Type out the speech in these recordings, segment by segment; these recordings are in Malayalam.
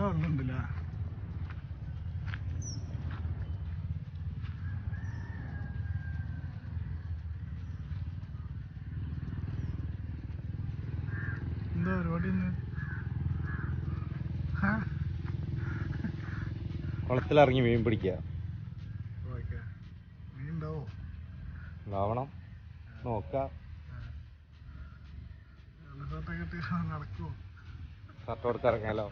വെള്ളമുണ്ടല്ല. എന്താ പരിപാടി ഇന്ന്? കുളത്തിലിറങ്ങി മീൻ പിടിക്കുക. മീൻ ഉണ്ടാവോ? ഉണ്ടാവണം, നോക്കാം. നടക്കുവോ? ഷർട്ട് കൊടുത്ത് ഇറങ്ങിയാലോ?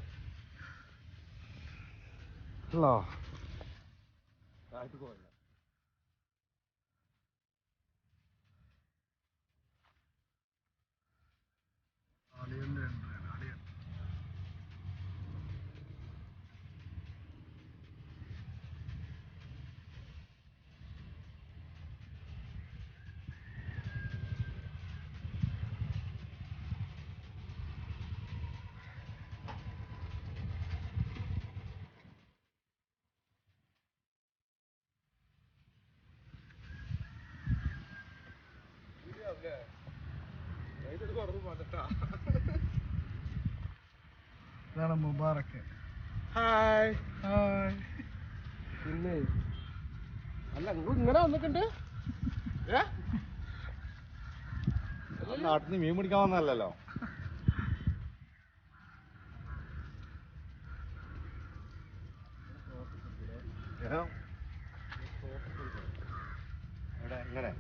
ഇതാണ് മുബാറക്ക്. ഹായ്. ഹായ്. പിന്നെ അല്ല, നിങ്ങൾ ഇങ്ങനെ വന്നിട്ടുണ്ട്. നാട്ടിൽ നിന്ന് മീൻ പിടിക്കാൻ വന്നല്ലോ. എങ്ങനെ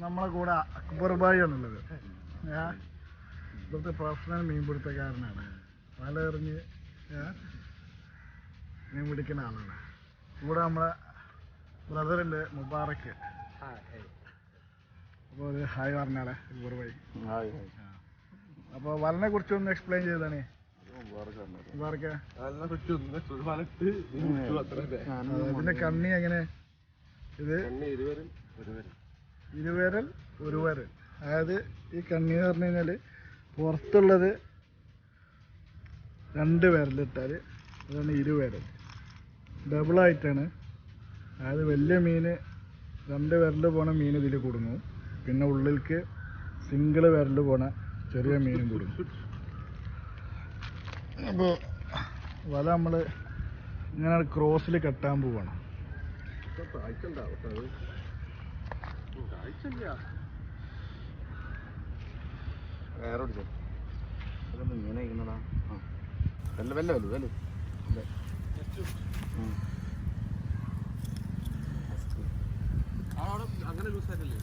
നമ്മളെ കൂടെ അക്ബർ ഭായി ആണുള്ളത്. ഇവിടുത്തെ പ്രൊഫഷണൽ മീൻപിടുത്തക്കാരനാണ്. വല എറിഞ്ഞ് മീൻ പിടിക്കുന്ന ആളാണ്. കൂടെ നമ്മളെ ബ്രദറുണ്ട് മുബാറക്ക്. അപ്പോൾ ഒരു ഹായ് പറഞ്ഞാളെ അക്ബർ ഭായി. അപ്പോൾ വലനെ കുറിച്ച് ഒന്ന് എക്സ്പ്ലെയിൻ ചെയ്താണ് മുബാറക്ക്. ഇതിന്റെ കണ്ണി എങ്ങനെ? ഇത് ഇരുവിരൽ ഒരു വിരൽ. അതായത് ഈ കണ്ണി എന്ന് പറഞ്ഞു കഴിഞ്ഞാൽ പുറത്തുള്ളത് 2 വിരലിട്ടാൽ അതാണ് ഇരുവിരൽ. ഡബിളായിട്ടാണ്. അതായത് വലിയ മീൻ 2 വിരൽ പോണ മീൻ ഇതിൽ കുടുങ്ങും. പിന്നെ ഉള്ളിലേക്ക് സിംഗിൾ വിരൽ പോണ ചെറിയ മീനും കുടുങ്ങും. അപ്പോൾ വല നമ്മൾ ഇങ്ങനെ ക്രോസിൽ കെട്ടാൻ പോവാണ്. വേറെ ഇങ്ങനെ ഇരിക്കുന്നതാ. വല്ല വല്ല വല്ല വല്ല അങ്ങനെ ലൂസായിട്ടല്ലേ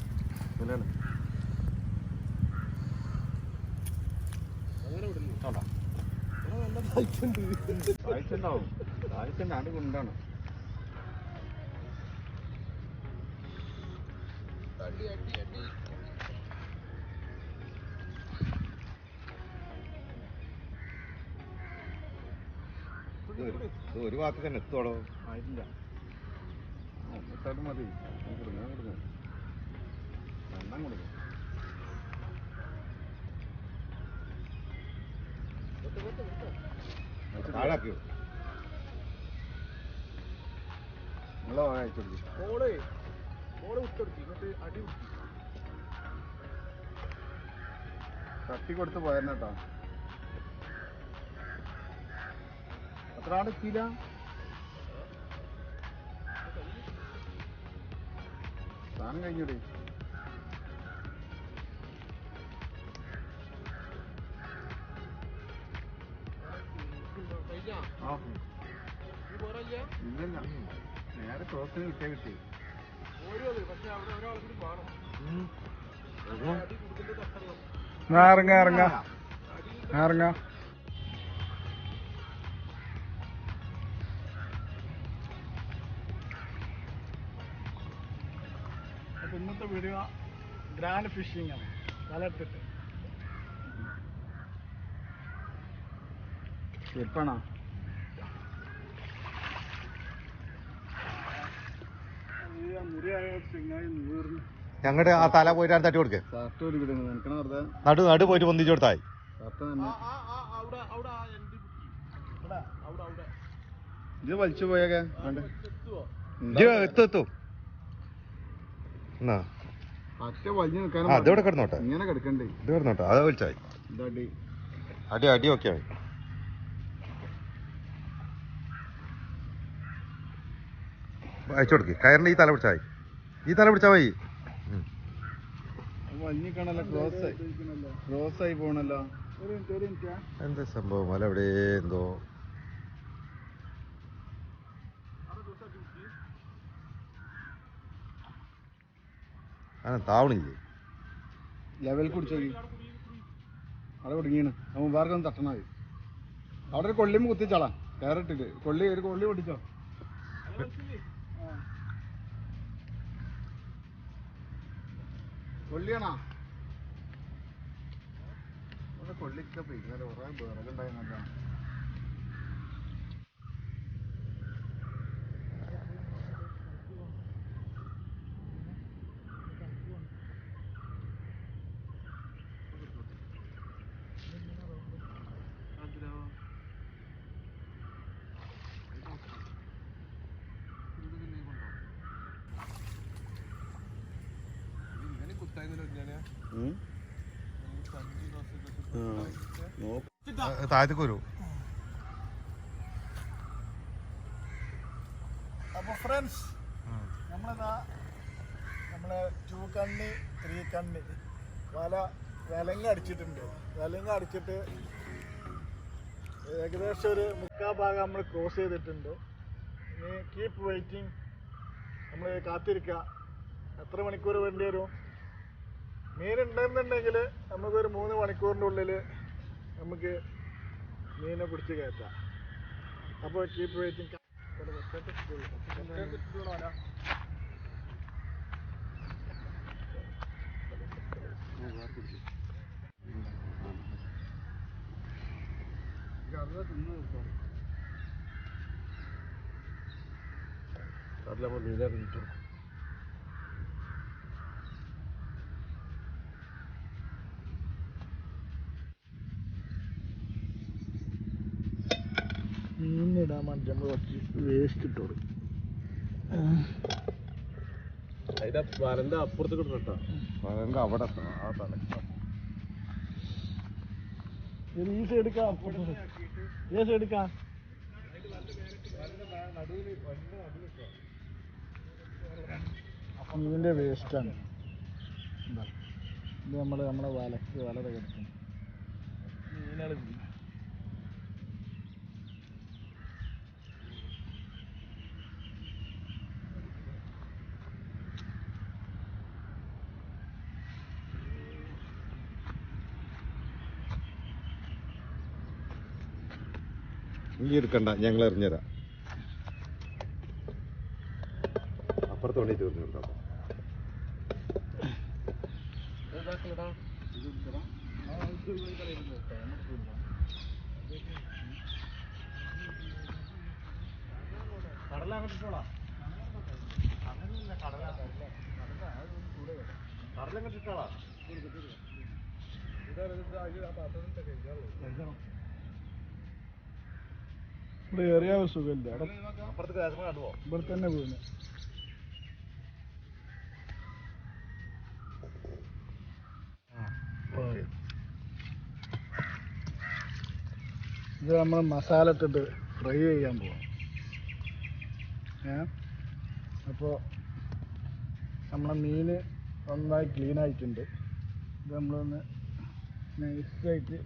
ആഴ്ചണ്ടാവും. ആഴ്ച ആണ്ട് കൊണ്ടാണ്. ഒരു ഭാഗത്ത് തന്നെ എത്തോളോ ആയിട്ടില്ല. ഒന്നിട്ടാലും മതി. കൊടുങ്ങാൻ കൊടുക്കും, എണ്ണം കൊടുക്കും. താഴാക്കിയോ? നിങ്ങളോ അയച്ചു തട്ടി കൊടുത്ത് പോയെന്നേട്ടാ. എത്ര ആട് എത്തിയില്ല? സാധനം കഴിഞ്ഞൂടെ? ഇല്ലല്ല, നേരെ ക്രോസിന് കിട്ടിയാ കിട്ടി. ഇറങ്ങ. അപ്പൊ ഇന്നത്തെ വീഡിയോ ഗ്രാൻഡ് ഫിഷിംഗ് ആണ്. വലട്ടിട്ട് ചെരുപ്പാണോ? ഞങ്ങടെ ആ തല പോയിട്ട് തട്ടി കൊടുക്കേ. നടു പോയിട്ട് പൊന്തിച്ചു കൊടുത്തായി. ഇത് വലിച്ചു പോയേക്കെ എത്തും. എന്നാ പറ്റ വലിഞ്ഞു നിൽക്കാനും അതിവിടെ കിടന്നോട്ടെ, ഇങ്ങനെ കിടക്കണ്ടേ. ഇത് കിടന്നോട്ടെ, അത് വിളിച്ചായി ഇതടി അടി അടി ഒക്കെ ആയി. അയച്ചു കൊടുക്ക്, കയറിന്റെ ഈ തല പിടിച്ചായി, ഈ തല പിടിച്ചാ മതി. വലിഞ്ഞിക്കണല്ലോ, ക്രോസ് ആയി പോണല്ലോ. എന്താ സംഭവം? അല്ല എവിടെ എന്തോ താവണില്ലേ. ലെവൽ കുടിച്ചോക്കി അവിടെ കുടുങ്ങിയാണ്. അവൻ വേർക്കൊന്ന് തട്ടണ മതി. അവിടെ ഒരു കൊള്ളിമ്മ കുത്തിച്ചാളാ, കയറിട്ടിട്ട് ഒരു കൊള്ളി പൊട്ടിച്ചോ. കൊള്ളിയാണോ ഇവിടെ? കൊള്ളിക്ക പിന്നലെ കുറെ വിറകുണ്ടായിരുന്നല്ല. താഴത്തേക്ക് വരൂ. അപ്പോൾ ഫ്രണ്ട്സ്, നമ്മളെന്താ നമ്മളെ 2 കണ്ണി 3 കണ്ണി വിലങ്ങ അടിച്ചിട്ടുണ്ട്. വിലങ്ങ അടിച്ചിട്ട് ഏകദേശം ഒരു 3/4 ഭാഗം നമ്മൾ ക്രോസ് ചെയ്തിട്ടുണ്ട്. ഇനി കീപ്പ് വെയിറ്റിംഗ്, നമ്മൾ കാത്തിരിക്കുക. എത്ര മണിക്കൂർ വേണ്ടി വരും? മീനുണ്ടെന്നുണ്ടെങ്കിൽ നമുക്കൊരു 3 മണിക്കൂറിൻ്റെ ഉള്ളിൽ നമുക്ക് മീനെ പിടിച്ച് കയറ്റാം. അപ്പോൾ കീപ്പ് വെയിറ്റിംഗ്. മീനിടാൻ വേണ്ടി നമ്മൾ കുറച്ച് വേസ്റ്റ് ഇട്ട് കൊടുക്കും. അതിന്റെ വരന്റെ അപ്പുറത്ത് കിട്ടണ അവിടെ ഈ സൈഡ് എടുക്കാം, ഈ സൈഡ് എടുക്കാം. മീനിൻ്റെ വേസ്റ്റാണ് ഇത്. നമ്മളെ വലക്ക് വല കിടക്കും മീനുകൾ. നീ എടുക്കണ്ട, ഞങ്ങൾ എറിഞ്ഞുതരാം. അപ്പുറത്ത് വേണ്ടി തീർന്നുണ്ടോ? കടല അങ്ങോട്ടിട്ടോളാം. കടലങ്ങോട്ടിട്ടോളാം. ഇവിടെ ഏറിയ സുഖമില്ല. ഇവിടെ തന്നെ വീണ്. ഇത് നമ്മൾ മസാല ഇട്ടിട്ട് ഫ്രൈ ചെയ്യാൻ പോവാം. അപ്പോൾ നമ്മളെ മീൻ നന്നായി ക്ലീൻ ആയിട്ടുണ്ട്. ഇത് നമ്മളൊന്ന് നൈസായിട്ട്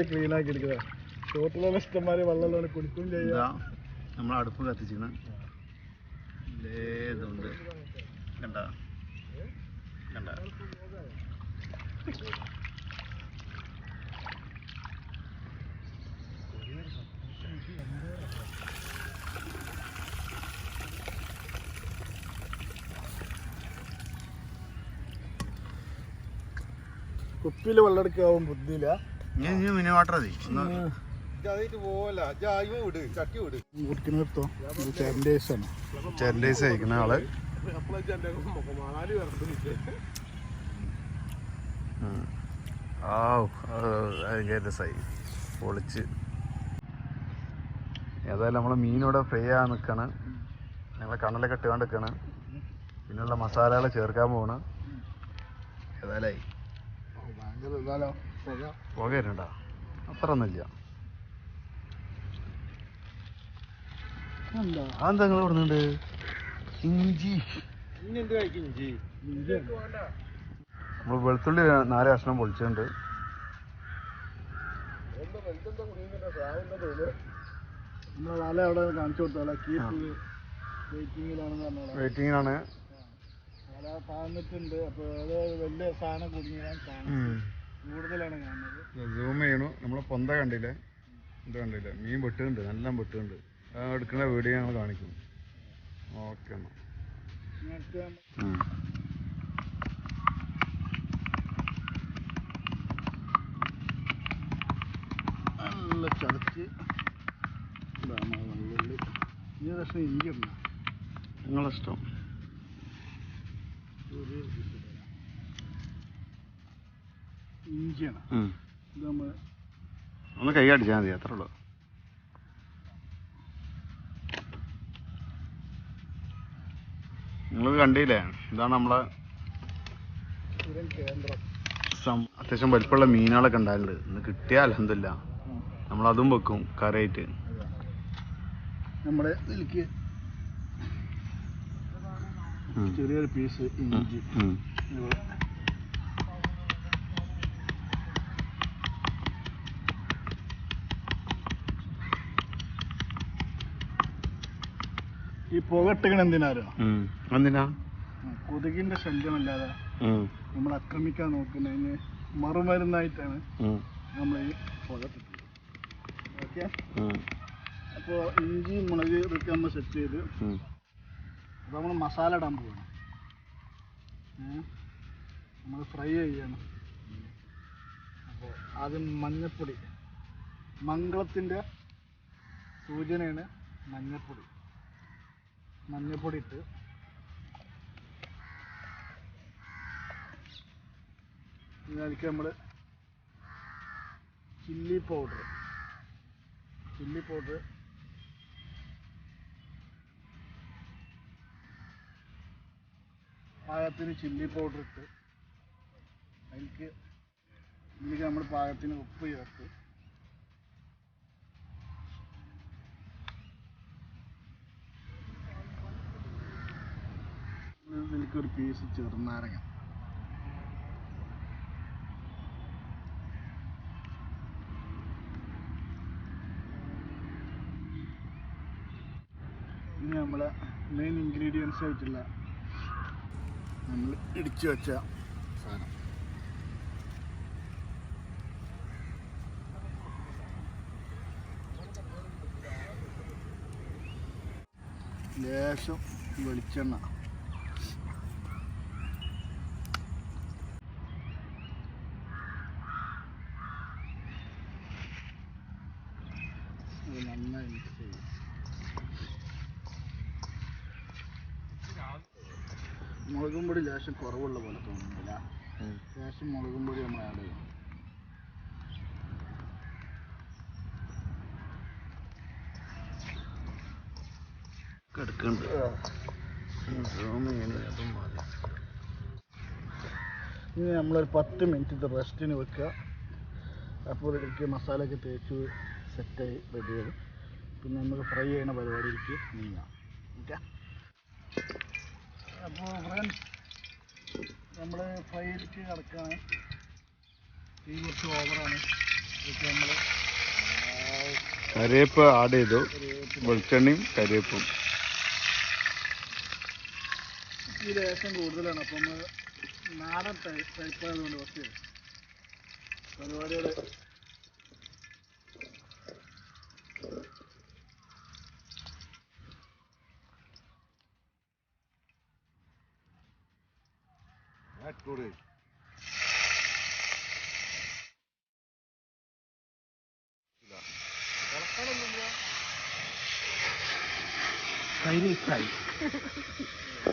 ക്ലീൻ ആക്കി എടുക്കുക. തോട്ടിലുള്ള ഇഷ്ടംമാതിരി വെള്ളമുള്ള കുടിക്കും ചെയ്യാം. നമ്മൾ അടുപ്പ് കത്തിച്ചിരുന്ന ഇതുണ്ട് കണ്ട കണ്ട. കുപ്പിയിൽ വെള്ളം എടുക്കാവും ബുദ്ധിയില്ല. മിനി വാട്ടർ മതി. കുടിക്കുന്നിടത്തോ ചെരണ്ടേഴ്സാണ്. ചെരണ്ടേഴ്സ് കഴിക്കുന്ന ആള് രസമായി പൊളിച്ച്. ഏതായാലും നമ്മളെ മീനിവിടെ ഫ്രൈ ആകാൻ നിൽക്കുകയാണ്. ഞങ്ങളെ കണ്ണലൊക്കെ ഇട്ടുകൊണ്ട് നിൽക്കുകയാണ്. പിന്നെയുള്ള മസാലകൾ ചേർക്കാൻ പോവാണ്. ഏതായാലായി പുക വരുന്നുണ്ടോ? അത്ര ഒന്നുമില്ല. അതെന്താ നിങ്ങൾ ഇവിടുന്നുണ്ട്? ഇഞ്ചി നമ്മൾ വെളുത്തുള്ളി 4 കഷ്ണം പൊളിച്ചിട്ടുണ്ട്. അവിടെ കാണിച്ചു കൊടുത്താലോ വെയിറ്റിങ്ങിനാണ്. താഴ്ന്നിട്ടുണ്ട്. അപ്പോൾ അത് വലിയ സാധനം കുടുങ്ങിയാൽ കൂടുതലാണ് കാണുന്നത്. സൂം ചെയ്യണു. നമ്മളെ പൊന്ത കണ്ടില്ലേ? ഇത് കണ്ടില്ലേ? മീൻ വെട്ടുന്നുണ്ട്, നല്ല വെട്ടുന്നുണ്ട്. എടുക്കുന്ന വീഡിയോ ഞങ്ങൾ കാണിക്കും. ഓക്കെ എന്നാൽ നല്ല ചതച്ച് വെള്ളുള്ളി ഈ കഷ്ണം ഇഞ്ചി ഉണ്ടോ? നിങ്ങളിഷ്ടം. ഇഞ്ചിയാണ് ഇത് നമ്മൾ ഒന്ന് കൈ അടിച്ചാൽ മതി, അത്രേ ഉള്ളൂ. നിങ്ങൾ കണ്ടില്ലേ? ഇതാണ് നമ്മളെ കേന്ദ്രം. അത്യാവശ്യം വലിപ്പമുള്ള മീനുകളൊക്കെ ഉണ്ടായിട്ടുണ്ട്. ഇന്ന് കിട്ടിയാൽ അൽഹംദുലില്ലാ നമ്മളതും വെക്കും കറിയായിട്ട്. നമ്മുടെ ഇതിലേക്ക് ചെറിയൊരു പീസ് ഇഞ്ചി ഈ പുകട്ടിക്കണ എന്തിനാരോ? എന്തിനാ? കൊതുകിന്റെ ശല്യമല്ലാതെ നമ്മൾ ആക്രമിക്കാൻ നോക്കുന്നതിന് മറുമരുന്നായിട്ടാണ് നമ്മൾ ഈ പുകട്ടിട്ടത്. ഓക്കെ, അപ്പോൾ ഇഞ്ചി മുളക് ഇതൊക്കെ നമ്മൾ സെറ്റ് ചെയ്ത് അപ്പോൾ നമ്മൾ മസാല ഇടാൻ പോവാണ്. നമ്മൾ ഫ്രൈ ചെയ്യണം. അപ്പോൾ ആദ്യം മഞ്ഞൾപ്പൊടി, മംഗളത്തിൻ്റെ സൂചനയാണ് മഞ്ഞൾപ്പൊടി. മഞ്ഞൾപ്പൊടി ഇട്ട് ഇതിലേക്ക് നമ്മൾ ചില്ലി പൗഡർ പാകത്തിന് ചില്ലി പൗഡർ ഇട്ട് ഇതിലേക്ക് നമ്മൾ പാകത്തിന് ഉപ്പ് ചേർത്ത് ഇതിലേക്കൊരു പീസ് ചെറുനാരങ്ങ, ഇനി നമ്മളെ മെയിൻ ഇൻഗ്രീഡിയൻസ് ആയിട്ടുള്ള നമ്മൾ ഇടിച്ചു വെച്ച സാധനം ലേശം വെളിച്ചെണ്ണ, നന്നായി മിക്സ് ചെയ്യും. മുളകും പൊടി ലേശം കുറവുള്ള പോലെ തോന്നുന്നില്ല. ലേശം മുളകും പൊടി നമ്മൾ ആഡ് ചെയ്യും. ഇനി നമ്മളൊരു 10 മിനിറ്റ് റെസ്റ്റിന് വെക്കുക. അപ്പോൾ ഇതിലേക്ക് മസാലയൊക്കെ തേച്ച് സെറ്റായി റെഡിയാകും. പിന്നെ നമുക്ക് ഫ്രൈ ചെയ്യുന്ന പരിപാടിയിലേക്ക് നീങ്ങാം. ഓക്കെ, അപ്പോൾ ഫ്രണ്ട്സ് നമ്മൾ ഫ്രൈയിലേക്ക് കിടക്കുകയാണ്. തീ കുറച്ച് ഓവറാണ്. ഇതൊക്കെ നമ്മൾ കറിവേപ്പ് ആഡ് ചെയ്തു, വെളിച്ചെണ്ണയും കറിവേപ്പും. ഈ ലേശം കൂടുതലാണ്. അപ്പം നമ്മൾ നാടൻ ടൈപ്പ് ആയതുകൊണ്ട് കുറച്ച് പരിപാടികൾ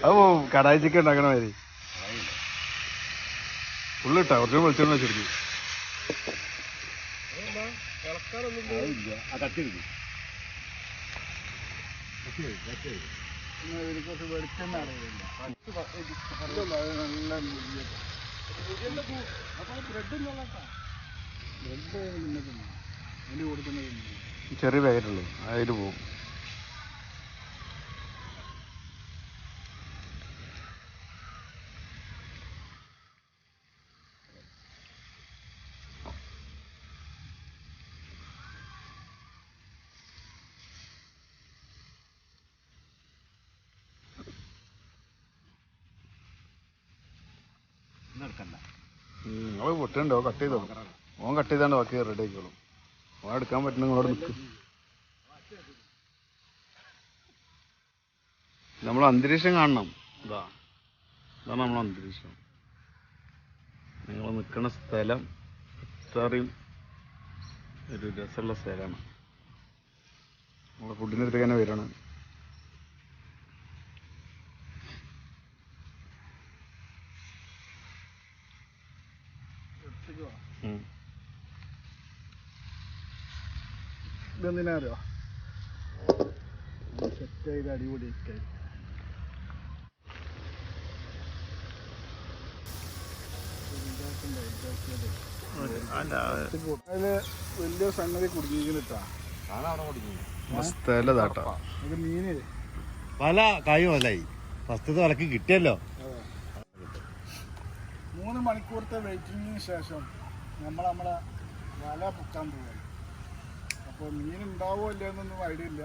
ഓ കടായി ചിക്കൻ ഉണ്ടാക്കണ മാതിരി ഫുള്ളിട്ടാ കുറച്ച് വെളിച്ചെണ്ണ വെച്ചെടുക്കും. പിന്നെ ഇതിൽ കുറച്ച് വെളിച്ചെണ്ണ അറിയില്ല നല്ല മുരിയത് ബ്രെഡ് അതിന് കൊടുക്കുന്നത് ചെറിയ പാക്കറ്റുള്ളൂ അതിൽ പോവും. നിങ്ങൾ പൊട്ടുണ്ടോ? കട്ട് ചെയ്തോ? ഓൻ കട്ട് ചെയ്താണ്ട് ബാക്കി റെഡി ആയിക്കോളും. ഓൻ എടുക്കാൻ പറ്റുന്ന നിങ്ങളോട് നിൽക്ക്. നമ്മൾ അന്തരീക്ഷം കാണണം. ഇതാണ് നമ്മളെ അന്തരീക്ഷം. നിങ്ങൾ നിൽക്കുന്ന സ്ഥലം അത്രയും ഒരു രസമുള്ള സ്ഥലമാണ്. നമ്മളെ ഫുഡിന് എതിരെ തന്നെ വരണം. ഇതെന്തിനാ അറിയോ? സെറ്റ് ചെയ്ത് അടിപൊളി അതില് വലിയ സംഗതി കുടുങ്ങിട്ടാ സ്ഥലതാട്ടാ. അത് മീന് വല കായും വലായി ഫസ്റ്റത്തെ വലക്ക് കിട്ടിയല്ലോ. 3 മണിക്കൂറത്തെ വെയിറ്റിങ്ങിന് ശേഷം നമ്മളെ വല പൊക്കാൻ പോവാണ്. അപ്പോൾ മീൻ ഉണ്ടാവോ ഇല്ലയെന്നൊന്നും ഐഡിയ ഇല്ല.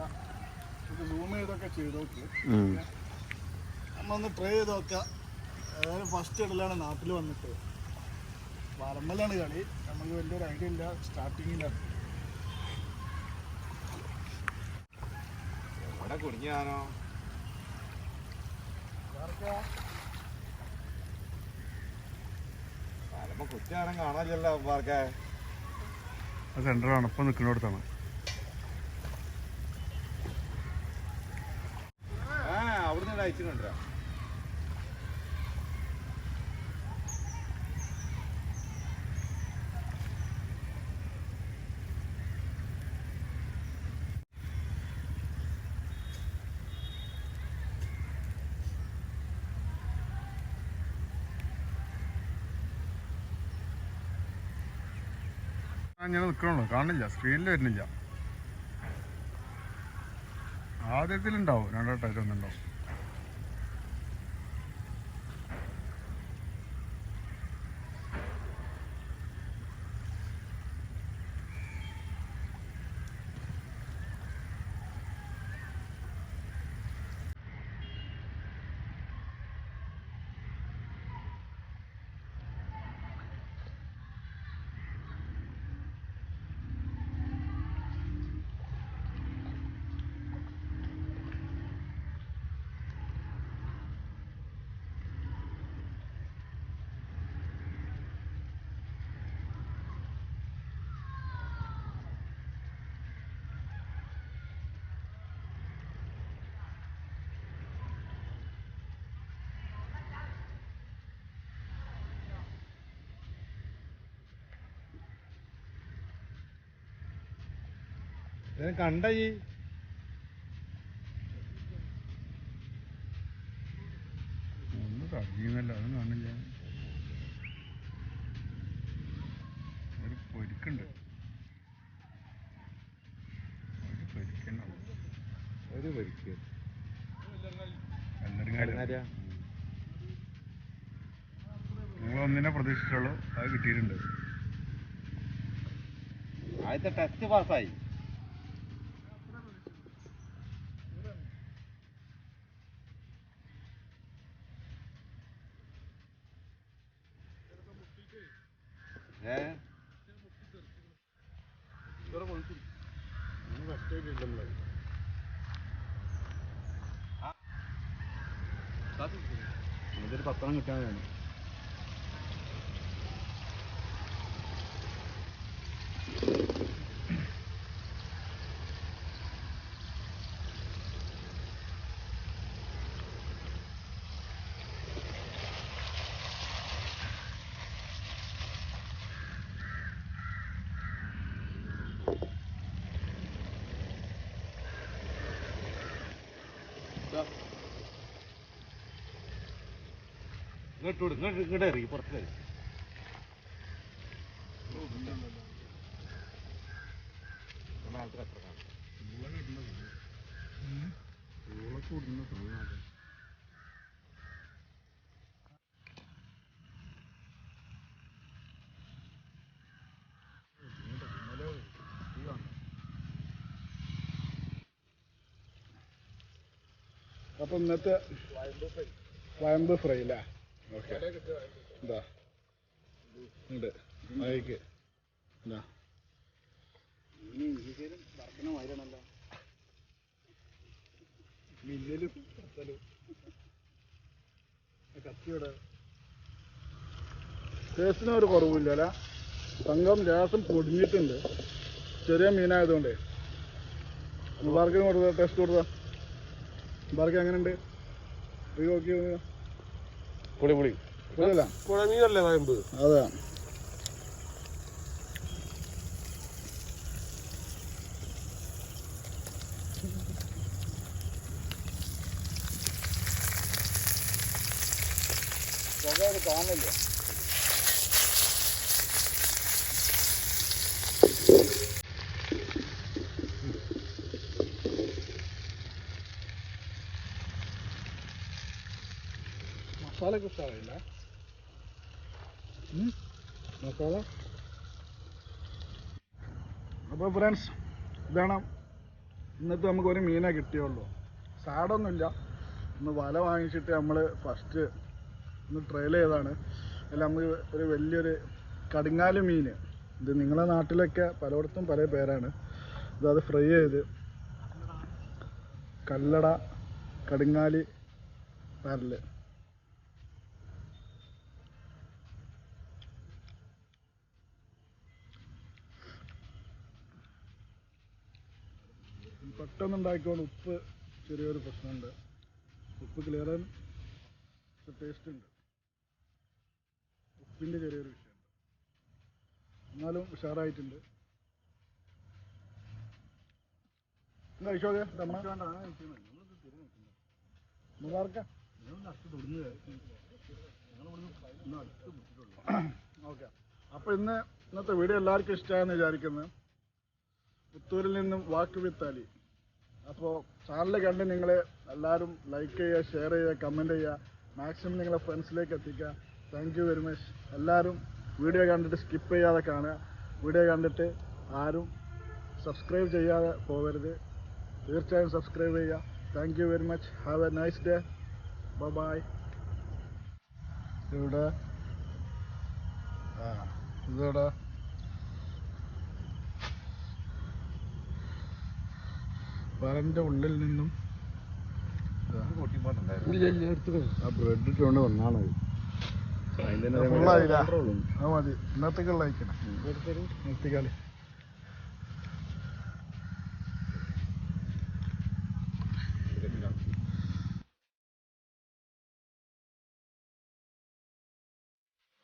ഇത് സൂം ചെയ്തൊക്കെ ചെയ്ത് നോക്കി നമ്മളൊന്ന് ട്രൈ ചെയ്ത് നോക്കാം. അതായത് ഫസ്റ്റ് ഇടലാണ് നാട്ടിൽ വന്നിട്ട്. വലമ്മലാണ് കളി. നമുക്ക് വലിയൊരു ഐഡിയ ഇല്ല. സ്റ്റാർട്ടിങ്ങിലാണ് എവിടെ കുടുങ്ങിയാനോ കുറ്റാനും കാണാനില്ലല്ലോ. പാർക്കെ സെന്ററാണ് ഇപ്പൊ നിൽക്കുന്നിടത്താണ്. അവിടുന്ന് അയച്ചിട്ടുണ്ടോ? ഞാൻ നിൽക്കണല്ലോ, കാണില്ല, സ്ക്രീനിൽ വരുന്നില്ല. ആദ്യത്തിലുണ്ടാവും, രണ്ടോട്ടായിട്ട് ഒന്നുണ്ടാവും. കണ്ട ഈ ഒന്ന് കറങ്ങിയെന്നല്ല, അതും കാണില്ല. ഒരു പൊരിക്കുണ്ട്, ഒരു പൊരിക്കുന്നുള്ളൂ. ഒരു പരിക്ക് എല്ലാവരും കാര്യം നിങ്ങളൊന്നിനെ പ്രതീക്ഷിച്ചുള്ളൂ, അത് കിട്ടിയിട്ടുണ്ട്. ആദ്യത്തെ ടെസ്റ്റ് പാസ്സായി. ഇതൊരു 10 കിട്ടാനാണ്. ഇങ്ങോട്ട് ഇറങ്ങി പുറത്ത് അപ്പൊ ഇന്നത്തെ വയമ്പ് ഫ്രൈ അല്ലേ? ഓക്കെ, എന്താ ഉണ്ട് അയക്ക് എന്താ ടേസ്റ്റിന് ഒരു കുറവില്ല അല്ല. തങ്കം ഗ്യാസും പൊടിഞ്ഞിട്ടുണ്ട്, ചെറിയ മീനായതുകൊണ്ടേ. മുബാർക്കിന് കൊടുത്ത ടേസ്റ്റ് കൊടുത്താ മുബാർക്ക് എങ്ങനെയുണ്ട്? നോക്കി പൊളി പൊളി പൊളിയല്ല? മീനല്ലേ വയമ്പ്? അതെ. കാണില്ല. മസാലയൊക്കെ ഉഷാറായില്ല. മസാല. അപ്പോൾ ഫ്രണ്ട്സ്, ഇതാണ് ഇന്നത്തെ നമുക്ക് ഒരു മീനെ കിട്ടിയുള്ളൂ. സാഡൊന്നുമില്ല. ഇന്ന് വല വാങ്ങിച്ചിട്ട് നമ്മൾ ഫസ്റ്റ് ഒന്ന് ട്രയൽ ചെയ്തതാണ്. അതിൽ നമുക്ക് ഒരു വലിയൊരു കടുങ്ങാല് മീൻ, ഇത് നിങ്ങളെ നാട്ടിലൊക്കെ പലയിടത്തും പല പേരാണ്. അത് ഫ്രൈ ചെയ്ത് കല്ലട, കടുങ്ങാലി, പരല്. പെട്ടെന്ന് ഉണ്ടാക്കിക്കൊണ്ട് ഉപ്പ് ചെറിയൊരു പ്രശ്നമുണ്ട്. ഉപ്പ് ക്ലിയറാൻ ടേസ്റ്റ് ഉണ്ട്, ഉപ്പിൻ്റെ ചെറിയൊരു വിഷയമുണ്ട്. എന്നാലും ഉഷാറായിട്ടുണ്ട്. കഴിച്ചോക്കെ ഓക്കെ. അപ്പോൾ ഇന്നത്തെ വീഡിയോ എല്ലാവർക്കും ഇഷ്ടമായെന്ന് വിചാരിക്കുന്നത്. പുത്തൂരിൽ നിന്നും വാക്ക് വിത്താലി. അപ്പോൾ ചാനൽ കണ്ട് നിങ്ങൾ എല്ലാവരും ലൈക്ക് ചെയ്യുക, ഷെയർ ചെയ്യുക, കമൻറ്റ് ചെയ്യുക, മാക്സിമം നിങ്ങളെ ഫ്രണ്ട്സിലേക്ക് എത്തിക്കുക. Thank you very much. എല്ലാവരും വീഡിയോ കണ്ടിട്ട് സ്കിപ്പ് ചെയ്യാതെ കാണുക. വീഡിയോ കണ്ടിട്ട് ആരും സബ്സ്ക്രൈബ് ചെയ്യാതെ പോകരുത്. തീർച്ചയായും സബ്സ്ക്രൈബ് ചെയ്യുക. Thank you very much. Have a nice day. Bye. ഇവിടെ ഇതോടെ വരൻ്റെ ഉള്ളിൽ നിന്നും ആ ബ്രെഡ് ഇട്ടുകൊണ്ട് വന്നാണ്. ഫുള്ളായില്ല. അത് മതി. ഇന്നത്തേക്കുള്ള അയക്കണം നിർത്തിക്കാലി.